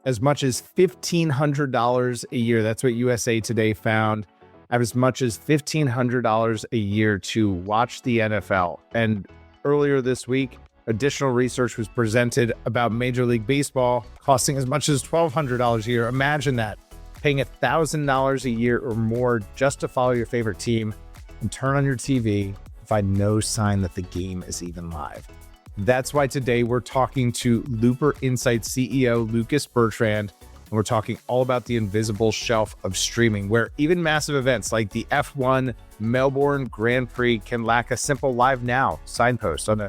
as much as $1,500 a year. That's what USA Today found. As much as $1,500 a year to watch the NFL. And earlier this week, additional research was presented about Major League Baseball costing as much as $1,200 a year. Imagine that, paying $1,000 a year or more just to follow your favorite team and turn on your TV and find no sign that the game is even live. That's why today we're talking to Looper Insights CEO Lucas Bertrand, and we're talking all about the invisible shelf of streaming, where even massive events like the F1 Melbourne Grand Prix can lack a simple live now signpost on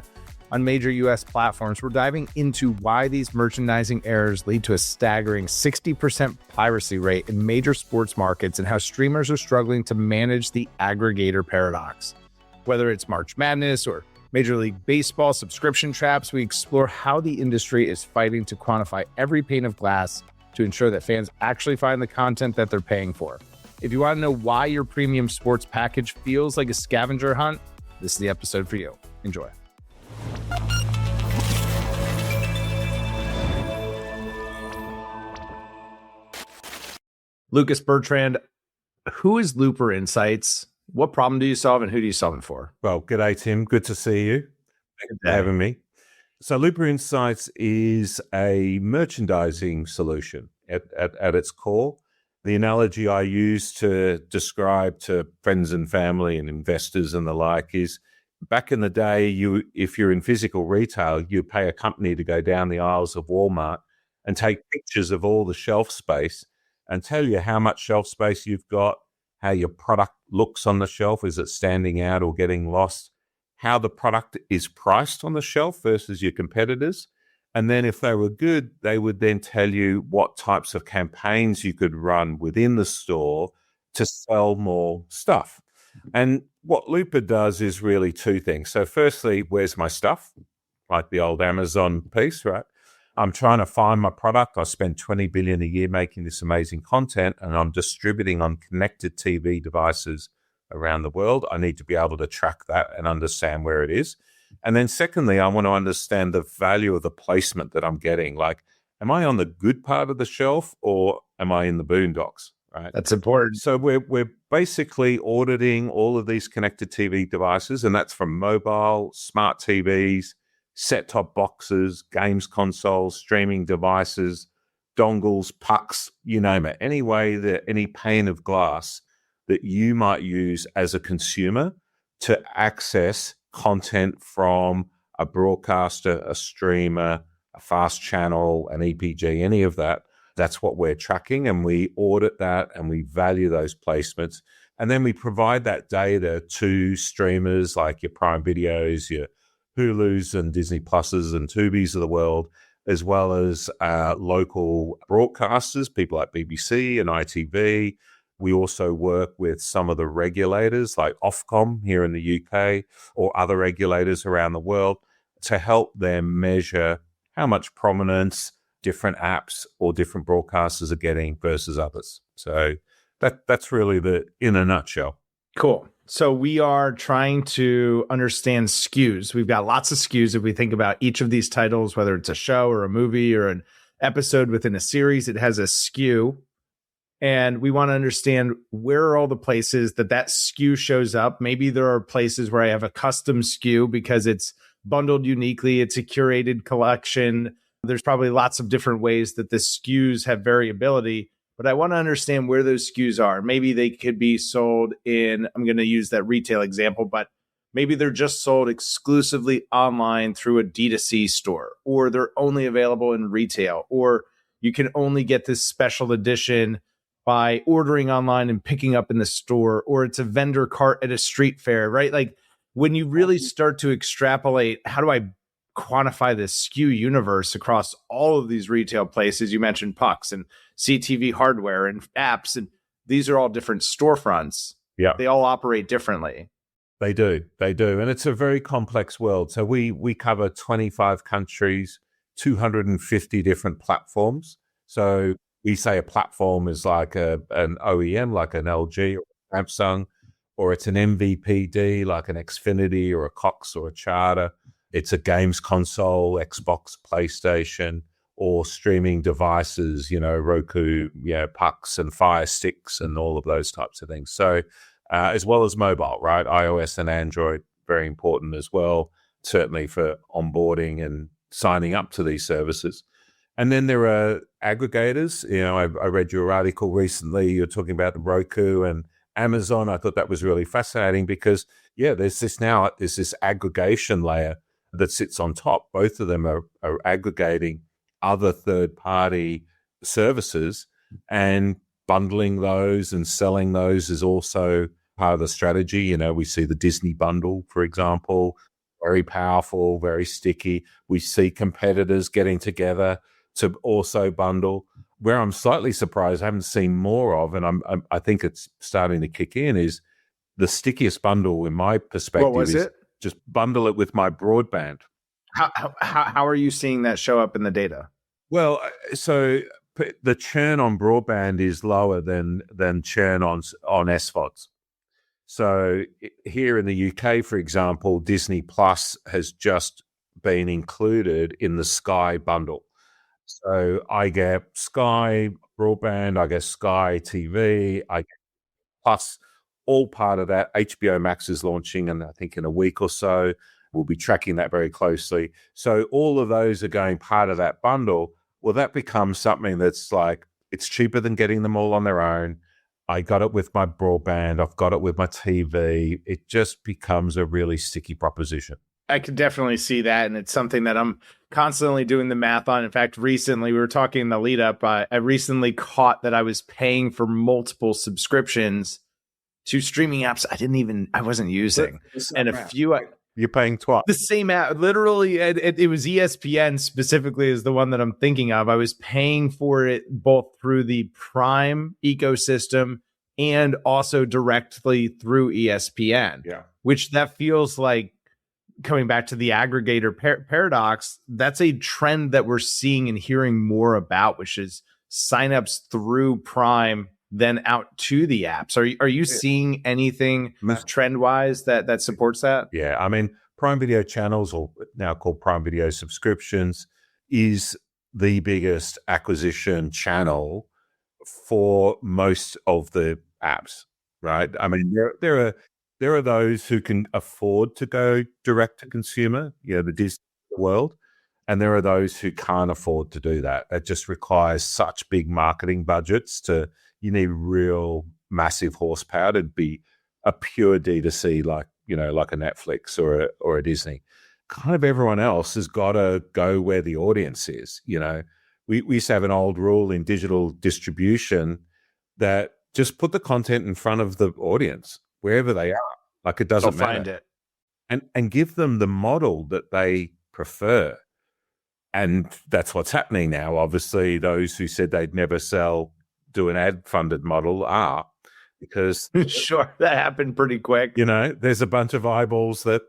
major US platforms. We're diving into why these merchandising errors lead to a staggering 60% piracy rate in major sports markets and how streamers are struggling to manage the aggregator paradox. Whether it's March Madness or Major League Baseball subscription traps, we explore how the industry is fighting to quantify every pane of glass to ensure that fans actually find the content that they're paying for. If you want to know why your premium sports package feels like a scavenger hunt, this is the episode for you. Enjoy. Lucas Bertrand, who is Looper Insights? What problem do you solve and who do you solve it for? Well, g'day, Tim. Good to see you. Thanks for having me. So Looper Insights is a merchandising solution at its core. The analogy I use to describe to friends and family and investors and the like is back in the day, if you're in physical retail, you pay a company to go down the aisles of Walmart and take pictures of all the shelf space and tell you how much shelf space you've got, how your product looks on the shelf, is it standing out or getting lost, how the product is priced on the shelf versus your competitors. And then if they were good, they would then tell you what types of campaigns you could run within the store to sell more stuff. And what Looper does is really two things. So firstly, where's my stuff? Like the old Amazon piece, right? I'm trying to find my product. I spend $20 billion a year making this amazing content, and I'm distributing on connected TV devices around the world. I need to be able to track that and understand where it is. And then secondly, I want to understand the value of the placement that I'm getting. Like, am I on the good part of the shelf or am I in the boondocks? Right. That's important. So we're basically auditing all of these connected TV devices, and that's from mobile, smart TVs, set-top boxes, games consoles, streaming devices, dongles, pucks, you name it. Any pane of glass that you might use as a consumer to access content from a broadcaster, a streamer, a fast channel, an EPG, any of that. That's what we're tracking, and we audit that and we value those placements. And then we provide that data to streamers like your Prime Videos, your Hulus and Disney Pluses and Tubies of the world, as well as local broadcasters, people like BBC and ITV. We also work with some of the regulators like Ofcom here in the UK or other regulators around the world to help them measure how much prominence different apps or different broadcasters are getting versus others. So that's really in a nutshell. Cool. So we are trying to understand SKUs. We've got lots of SKUs. If we think about each of these titles, whether it's a show or a movie or an episode within a series, it has a SKU. And we want to understand where are all the places that SKU shows up. Maybe there are places where I have a custom SKU because it's bundled uniquely. It's a curated collection. There's probably lots of different ways that the SKUs have variability. But I want to understand where those SKUs are. Maybe they could be sold in, I'm going to use that retail example, but maybe they're just sold exclusively online through a D2C store, or they're only available in retail, or you can only get this special edition by ordering online and picking up in the store, or it's a vendor cart at a street fair, right? Like when you really start to extrapolate, how do I quantify the SKU universe across all of these retail places? You mentioned pucks and CTV hardware and apps, and these are all different storefronts. Yeah, they all operate differently. They do, and it's a very complex world. So we cover 25 countries, 250 different platforms. So we say a platform is like an OEM, like an LG or Samsung, or it's an MVPD like an Xfinity or a Cox or a Charter. It's a games console, Xbox, PlayStation, or streaming devices, Roku, pucks and Fire Sticks and all of those types of things. So, as well as mobile, right? iOS and Android, very important as well, certainly for onboarding and signing up to these services. And then there are aggregators. I read your article recently. You're talking about the Roku and Amazon. I thought that was really fascinating because, there's this aggregation layer that sits on top. Both of them are aggregating other third-party services, and bundling those and selling those is also part of the strategy. We see the Disney bundle, for example, very powerful, very sticky. We see competitors getting together to also bundle. Where I'm slightly surprised I haven't seen more of, and I think it's starting to kick in, is the stickiest bundle in my perspective. What was is it? Just bundle it with my broadband. How are you seeing that show up in the data? Well, so the churn on broadband is lower than churn on SVODs. So here in the UK, for example, Disney Plus has just been included in the Sky bundle. So I get Sky broadband, I get Sky TV, I get Plus, all part of that. HBO Max is launching, and I think in a week or so, we'll be tracking that very closely. So all of those are going part of that bundle. Well, that becomes something that's like, it's cheaper than getting them all on their own. I got it with my broadband. I've got it with my TV. It just becomes a really sticky proposition. I could definitely see that, and it's something that I'm constantly doing the math on. In fact, recently, we were talking in the lead up, I recently caught that I was paying for multiple subscriptions to streaming apps I wasn't using. And a few... You're paying twice. The same app, literally, it was ESPN specifically is the one that I'm thinking of. I was paying for it both through the Prime ecosystem and also directly through ESPN. Yeah. Which that feels like, coming back to the aggregator paradox, that's a trend that we're seeing and hearing more about, which is signups through Prime, then out to the apps. Are you seeing anything trend-wise that supports that? Yeah, I mean, Prime Video channels, or now called Prime Video subscriptions, is the biggest acquisition channel for most of the apps, right? I mean, there are those who can afford to go direct to consumer, the Disney world, and there are those who can't afford to do that. That just requires such big marketing budgets you need real massive horsepower to be a pure D2C like a Netflix or a Disney. Kind of everyone else has got to go where the audience is. We used to have an old rule in digital distribution that just put the content in front of the audience wherever they are. Like, it doesn't matter. Find it. And give them the model that they prefer. And that's what's happening now. Obviously, those who said they'd never do an ad-funded model are, because sure, that happened pretty quick. There's a bunch of eyeballs that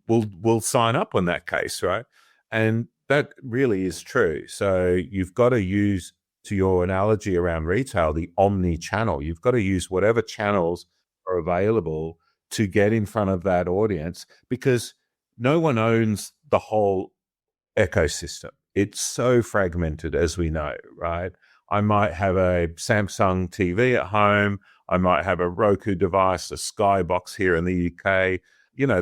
will sign up in that case, right? And that really is true. So you've got to use, to your analogy around retail, the omni-channel. You've got to use whatever channels are available to get in front of that audience, because no one owns the whole ecosystem. It's so fragmented, as we know, right? I might have a Samsung TV at home. I might have a Roku device, a Skybox here in the UK.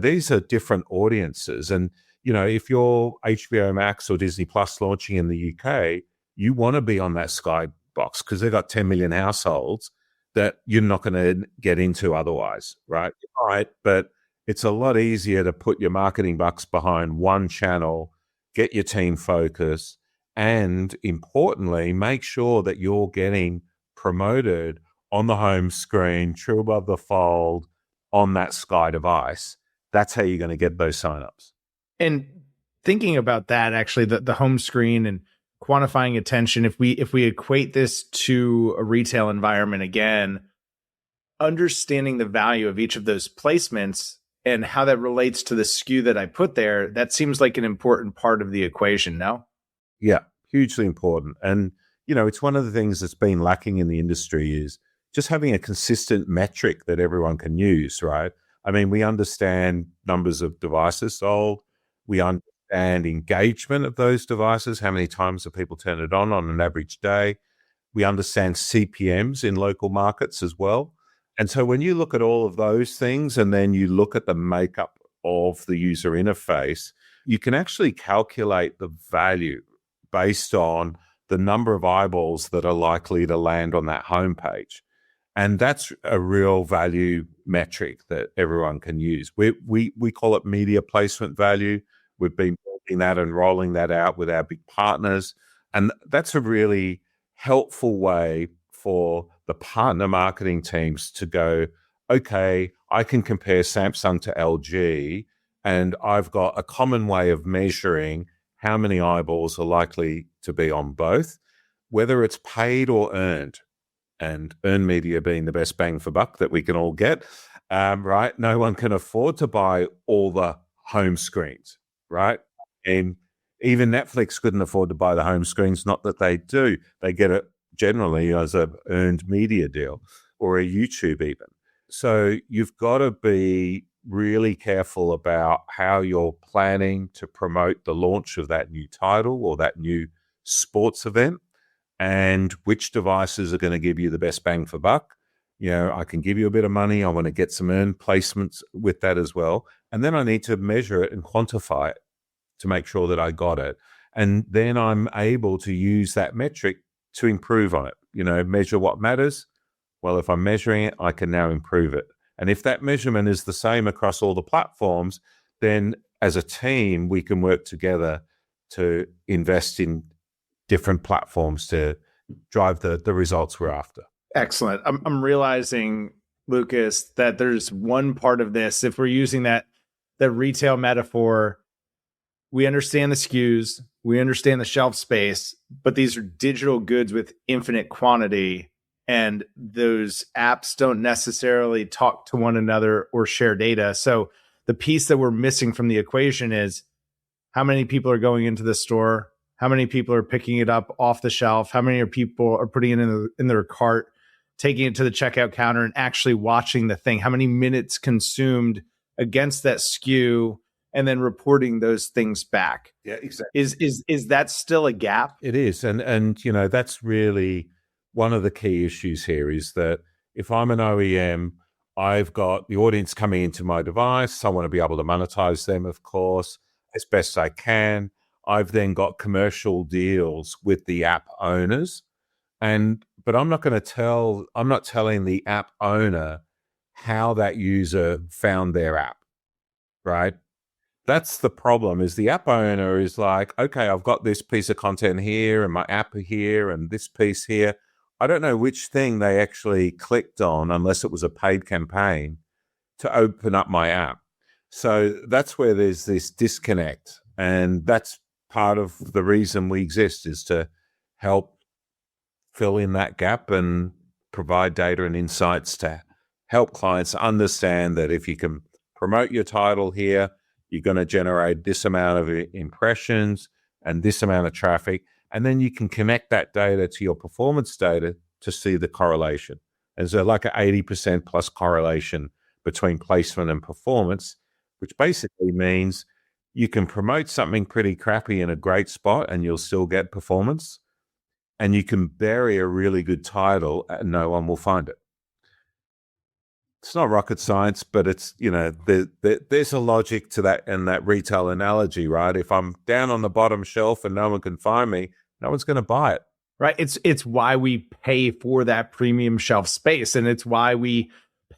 These are different audiences. And, if you're HBO Max or Disney Plus launching in the UK, you want to be on that Skybox because they've got 10 million households that you're not going to get into otherwise, right? Right, but it's a lot easier to put your marketing bucks behind one channel, get your team focused, and importantly, make sure that you're getting promoted on the home screen, true above the fold, on that Sky device. That's how you're going to get those signups. And thinking about that, actually, the home screen and quantifying attention, if we equate this to a retail environment again, understanding the value of each of those placements and how that relates to the SKU that I put there, that seems like an important part of the equation, no? Yeah, hugely important. And, it's one of the things that's been lacking in the industry is just having a consistent metric that everyone can use, right? I mean, we understand numbers of devices sold. We understand understand engagement of those devices. How many times do people turn it on an average day? We understand CPMs in local markets as well. And so when you look at all of those things and then you look at the makeup of the user interface, you can actually calculate the value based on the number of eyeballs that are likely to land on that homepage. And that's a real value metric that everyone can use. We call it media placement value. We've been building that and rolling that out with our big partners. And that's a really helpful way for the partner marketing teams to go, okay, I can compare Samsung to LG, and I've got a common way of measuring how many eyeballs are likely to be on both, whether it's paid or earned. And earned media being the best bang for buck that we can all get, right? No one can afford to buy all the home screens, right? And even Netflix couldn't afford to buy the home screens, not that they do. They get it generally as a earned media deal, or a YouTube even. So you've got to be really careful about how you're planning to promote the launch of that new title or that new sports event, and which devices are going to give you the best bang for buck. I can give you a bit of money. I want to get some earned placements with that as well. And then I need to measure it and quantify it to make sure that I got it. And then I'm able to use that metric to improve on it, measure what matters. Well, if I'm measuring it, I can now improve it. And if that measurement is the same across all the platforms, then as a team, we can work together to invest in different platforms to drive the results we're after. Excellent. I'm realizing, Lucas, that there's one part of this. If we're using that retail metaphor, we understand the SKUs, we understand the shelf space, but these are digital goods with infinite quantity, and those apps don't necessarily talk to one another or share data. So the piece that we're missing from the equation is how many people are going into the store, how many people are picking it up off the shelf, how many people are putting it in their cart, taking it to the checkout counter and actually watching the thing, how many minutes consumed against that SKU, and then reporting those things back. Yeah, exactly. Is that still a gap? It is. And that's really one of the key issues here, is that if I'm an OEM, I've got the audience coming into my device. I want to be able to monetize them, of course, as best I can. I've then got commercial deals with the app owners. But I'm not telling the app owner how that user found their app, right? That's the problem, is the app owner is like, okay, I've got this piece of content here and my app here and this piece here. I don't know which thing they actually clicked on unless it was a paid campaign to open up my app. So that's where there's this disconnect. And that's part of the reason we exist, is to help fill in that gap and provide data and insights to help clients understand that if you can promote your title here, you're going to generate this amount of impressions and this amount of traffic. And then you can connect that data to your performance data to see the correlation. And so like an 80% plus correlation between placement and performance, which basically means you can promote something pretty crappy in a great spot and you'll still get performance. And you can bury a really good title and no one will find it. It's not rocket science, but it's, there's a logic to that in that retail analogy, right? If I'm down on the bottom shelf and no one can find me, no one's going to buy it. Right. It's why we pay for that premium shelf space. And it's why we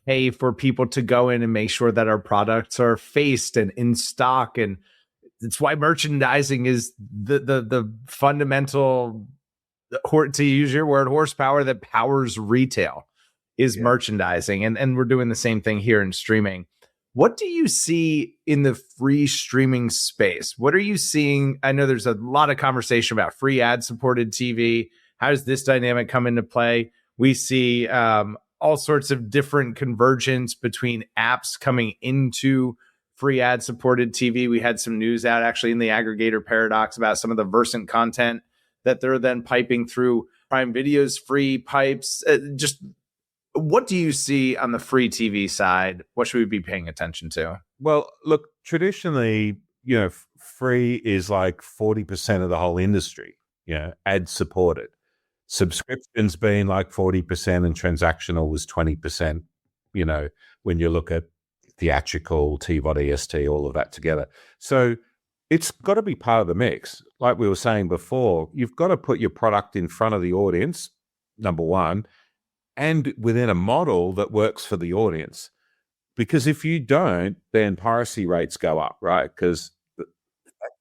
pay for people to go in and make sure that our products are faced and in stock. And it's why merchandising is the fundamental, to use your word, horsepower that powers retail. Is merchandising. And we're doing the same thing here in streaming. What do you see in the free streaming space? What are you seeing? I know there's a lot of conversation about free ad-supported TV. How does this dynamic come into play? We see all sorts of different convergence between apps coming into free ad-supported TV. We had some news out actually in the Aggregator paradox about some of the Versant content that they're then piping through Prime Video's free pipes. What do you see on the free TV side? What should we be paying attention to? Well, look, traditionally, free is like 40% of the whole industry, ad supported. Subscriptions being like 40% and transactional was 20%, when you look at theatrical, TVOD, EST, all of that together. So it's got to be part of the mix. Like we were saying before, you've got to put your product in front of the audience, number one, and within a model that works for the audience. Because if you don't, then piracy rates go up, right? Because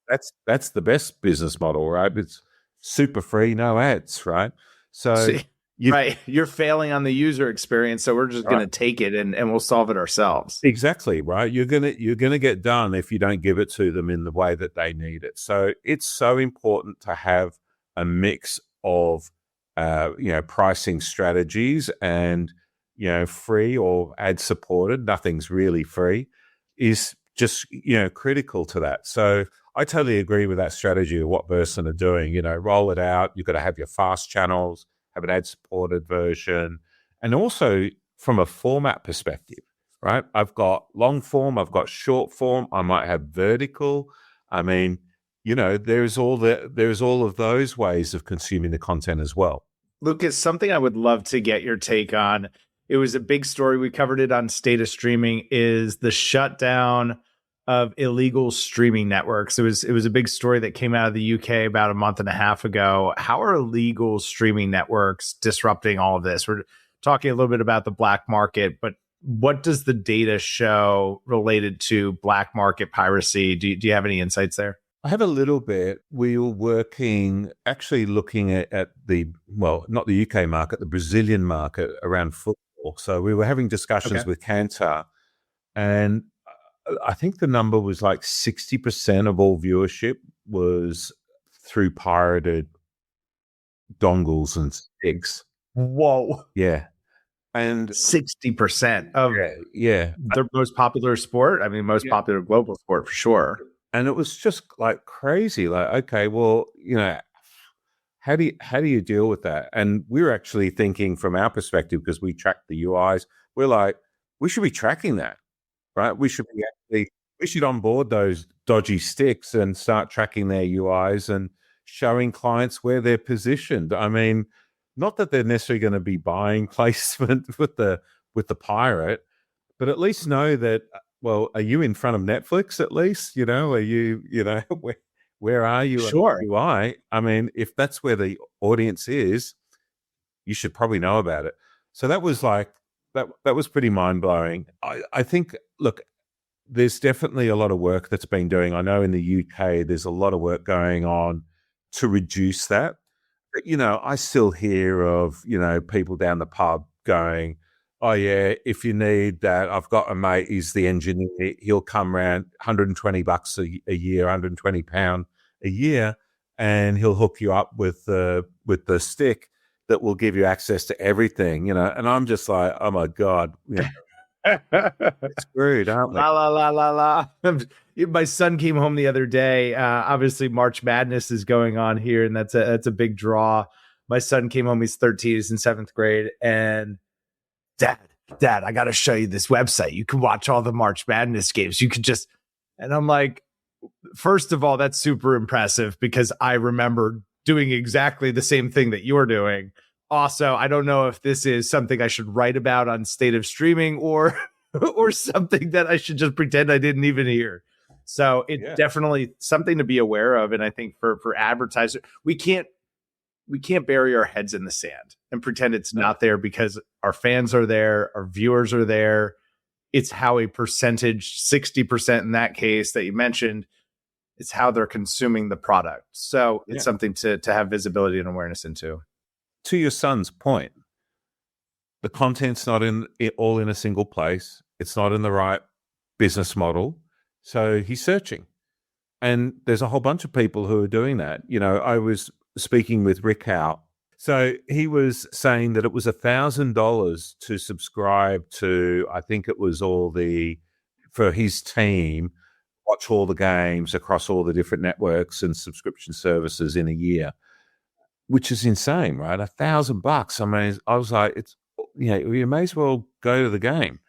that's the best business model, right? It's super free, no ads, right? So See, right, you're failing on the user experience, so we're just going to take it and we'll solve it ourselves. Exactly, right? You're gonna get done if you don't give it to them in the way that they need it. So it's so important to have a mix of pricing strategies and free or ad supported. Nothing's really free is just critical to that. So I totally agree with that strategy of what Bertrand are doing. Roll it out. You've got to have your fast channels, have an ad supported version, and also from a format perspective, right? I've got long form, I've got short form, I might have vertical. I mean, there's all of those ways of consuming the content as well. Lucas, something I would love to get your take on. It was a big story. We covered it on State of Streaming, is the shutdown of illegal streaming networks. It was a big story that came out of the UK about a month and a half ago. How are illegal streaming networks disrupting all of this? We're talking a little bit about the black market, but what does the data show related to black market piracy? Do you have any insights there? I have a little bit. We were actually looking at not the UK market, the Brazilian market around football. So we were having discussions with Kantar, and I think the number was like 60% of all viewership was through pirated dongles and sticks. Whoa. Yeah. And 60% of their most popular sport. I mean, most popular global sport for sure. And it was just like crazy. Like, okay, well, how do you deal with that? And we were actually thinking from our perspective, because we track the UIs, we're like, we should be tracking that, right? We should onboard those dodgy sticks and start tracking their UIs and showing clients where they're positioned. I mean, not that they're necessarily going to be buying placement with the pirate, but at least know that, well, are you in front of Netflix at least? Are you, where are you? Sure. UI? I mean, if that's where the audience is, you should probably know about it. So that was like, that was pretty mind-blowing. I think, look, there's definitely a lot of work that's been doing. I know in the UK, there's a lot of work going on to reduce that. But, I still hear of, people down the pub going, oh, yeah, if you need that, I've got a mate, he's the engineer. He'll come around $120 a year, £120 a year, and he'll hook you up with the stick that will give you access to everything, And I'm just like, oh, my God, it's screwed, aren't we? La, la, la, la, la. My son came home the other day. Obviously, March Madness is going on here, and that's a big draw. My son came home. He's 13. He's in 7th grade. And Dad, I got to show you this website. You can watch all the March Madness games. You could just, and I'm like, first of all, that's super impressive because I remember doing exactly the same thing that you're doing. Also, I don't know if this is something I should write about on State of Streaming or something that I should just pretend I didn't even hear. So it's definitely something to be aware of. And I think for advertisers, we can't bury our heads in the sand and pretend it's not there, because our fans are there, our viewers are there. It's how a percentage, 60% in that case that you mentioned, it's how they're consuming the product. So it's something to have visibility and awareness into. To your son's point, the content's not all in a single place. It's not in the right business model. So he's searching. And there's a whole bunch of people who are doing that. I was speaking with Rick Howe. So he was saying that it was $1,000 to subscribe to, I think it was for his team, watch all the games across all the different networks and subscription services in a year, which is insane, right? $1,000. I mean, I was like, you may as well go to the game.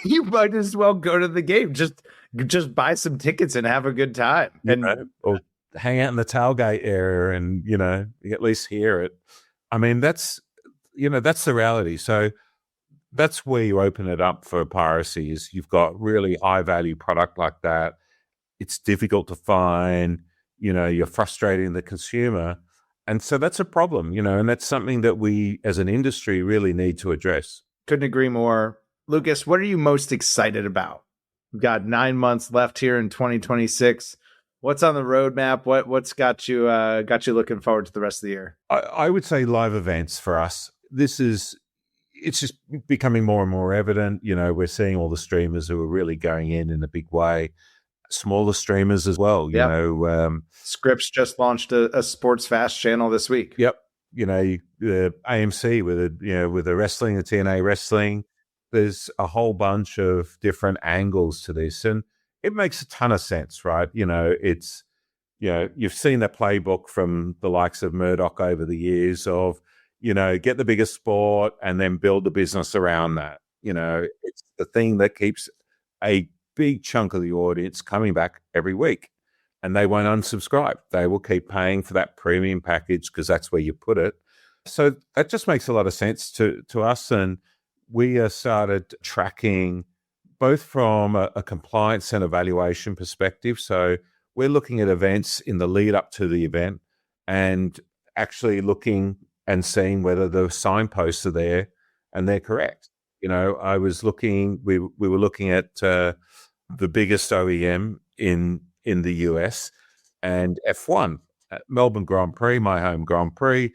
You might as well go to the game. Just buy some tickets and have a good time. Or hang out in the tailgate area and, at least hear it. I mean, that's the reality. So that's where you open it up for piracy is you've got really high value product like that. It's difficult to find, you're frustrating the consumer. And so that's a problem, and that's something that we as an industry really need to address. Couldn't agree more. Lucas, what are you most excited about? We've got 9 months left here in 2026. What's on the roadmap? What's got you looking forward to the rest of the year? I would say live events for us. It's just becoming more and more evident. We're seeing all the streamers who are really going in a big way. Smaller streamers as well. Scripps just launched a sports fast channel this week. Yep. The AMC with the wrestling, the TNA wrestling. There's a whole bunch of different angles to this, and it makes a ton of sense, right? It's you've seen the playbook from the likes of Murdoch over the years of get the biggest sport and then build the business around that. It's the thing that keeps a big chunk of the audience coming back every week, and they won't unsubscribe. They will keep paying for that premium package because that's where you put it. So that just makes a lot of sense to us, and we started tracking both from a compliance and evaluation perspective. So we're looking at events in the lead up to the event and actually looking and seeing whether the signposts are there and they're correct. I was looking, we were looking at the biggest OEM in the US and F1 at Melbourne Grand Prix, my home Grand Prix.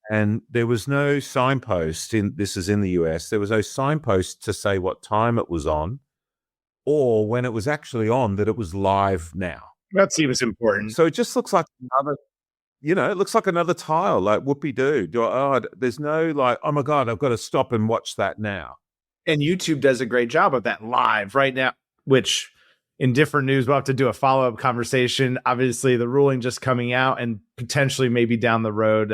And there was no signpost this is in the US. There was no signpost to say what time it was on or when it was actually on that it was live now. That seems important. So it just looks like it looks like another tile, like whoopee-doo. There's no like, oh my God, I've got to stop and watch that now. And YouTube does a great job of that live right now, which in different news, we'll have to do a follow-up conversation. Obviously, the ruling just coming out and potentially maybe down the road,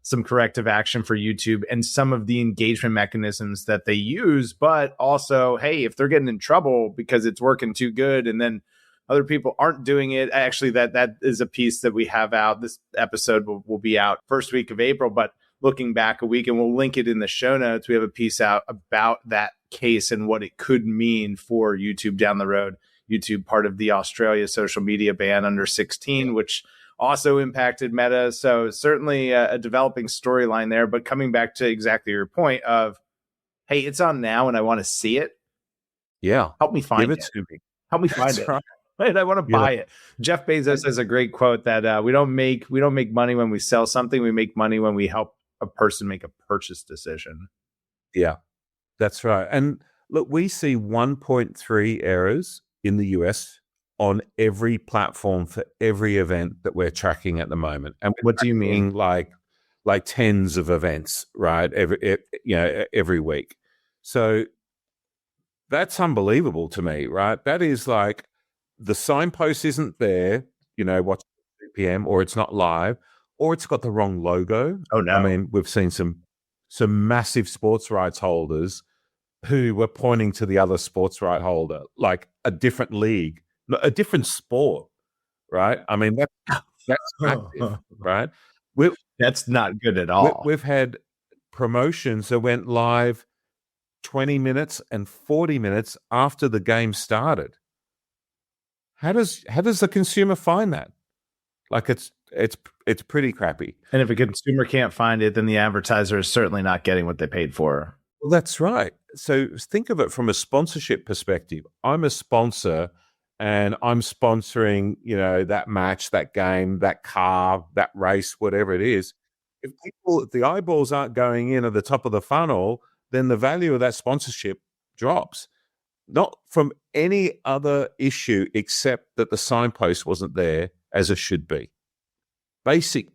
some corrective action for YouTube and some of the engagement mechanisms that they use. But also, hey, if they're getting in trouble because it's working too good and then other people aren't doing it, actually, that is a piece that we have out. This episode will be out first week of April, but looking back a week, and we'll link it in the show notes. We have a piece out about that case and what it could mean for YouTube down the road. YouTube, part of the Australia social media ban under 16, which also impacted Meta. So certainly a developing storyline there. But coming back to exactly your point of, hey, it's on now and I want to see it. Yeah. Help me find Give it. it to me. Help me find it. Right. Right, I want to buy it. Jeff Bezos has a great quote that we don't make money when we sell something. We make money when we help a person make a purchase decision. Yeah, that's right. And look, we see 1.3 errors in the US on every platform for every event that we're tracking at the moment. And what do you mean? Like tens of events, right? Every week. So that's unbelievable to me, right? That is like the signpost isn't there, watch 2 p.m. or it's not live or it's got the wrong logo. Oh no. I mean, we've seen some massive sports rights holders who were pointing to the other sports right holder, like a different league, a different sport, right? I mean, that's active, right? That's not good at all. We've had promotions that went live 20 minutes and 40 minutes after the game started. How does the consumer find that? Like it's pretty crappy. And if a consumer can't find it, then the advertiser is certainly not getting what they paid for. Well, that's right. So think of it from a sponsorship perspective. I'm a sponsor and I'm sponsoring, that match, that game, that car, that race, whatever it is. If the eyeballs aren't going in at the top of the funnel, then the value of that sponsorship drops. Not from any other issue except that the signpost wasn't there as it should be. Basic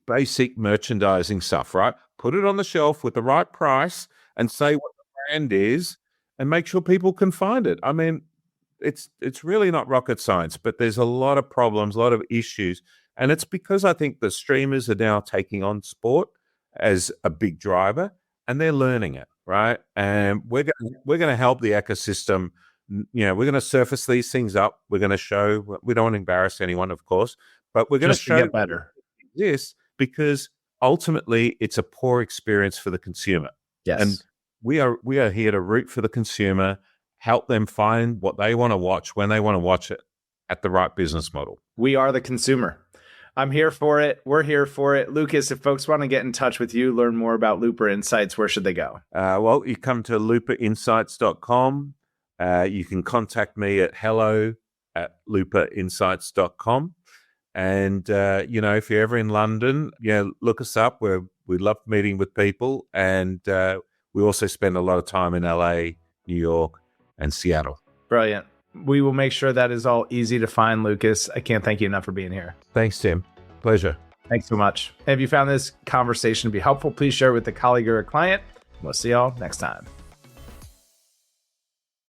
merchandising stuff, right? Put it on the shelf with the right price and say what the brand is and make sure people can find it. I mean, it's really not rocket science, but there's a lot of problems, a lot of issues. And it's because I think the streamers are now taking on sport as a big driver. and they're learning it, right? And we're going to help the ecosystem. We're going to surface these things up. We're going to show. We don't want to embarrass anyone, of course, but we're going to show get better this because ultimately it's a poor experience for the consumer. Yes, and we are here to root for the consumer, help them find what they want to watch when they want to watch it at the right business model. We are the consumer. I'm here for it. We're here for it. Lucas, if folks want to get in touch with you, learn more about Looper Insights, where should they go? Well, you come to looperinsights.com. You can contact me at hello@looperinsights.com. And, if you're ever in London, look us up. We love meeting with people. And we also spend a lot of time in LA, New York, and Seattle. Brilliant. We will make sure that is all easy to find, Lucas. I can't thank you enough for being here. Thanks, Tim. Pleasure. Thanks so much. And if you found this conversation to be helpful, please share it with a colleague or a client. We'll see y'all next time.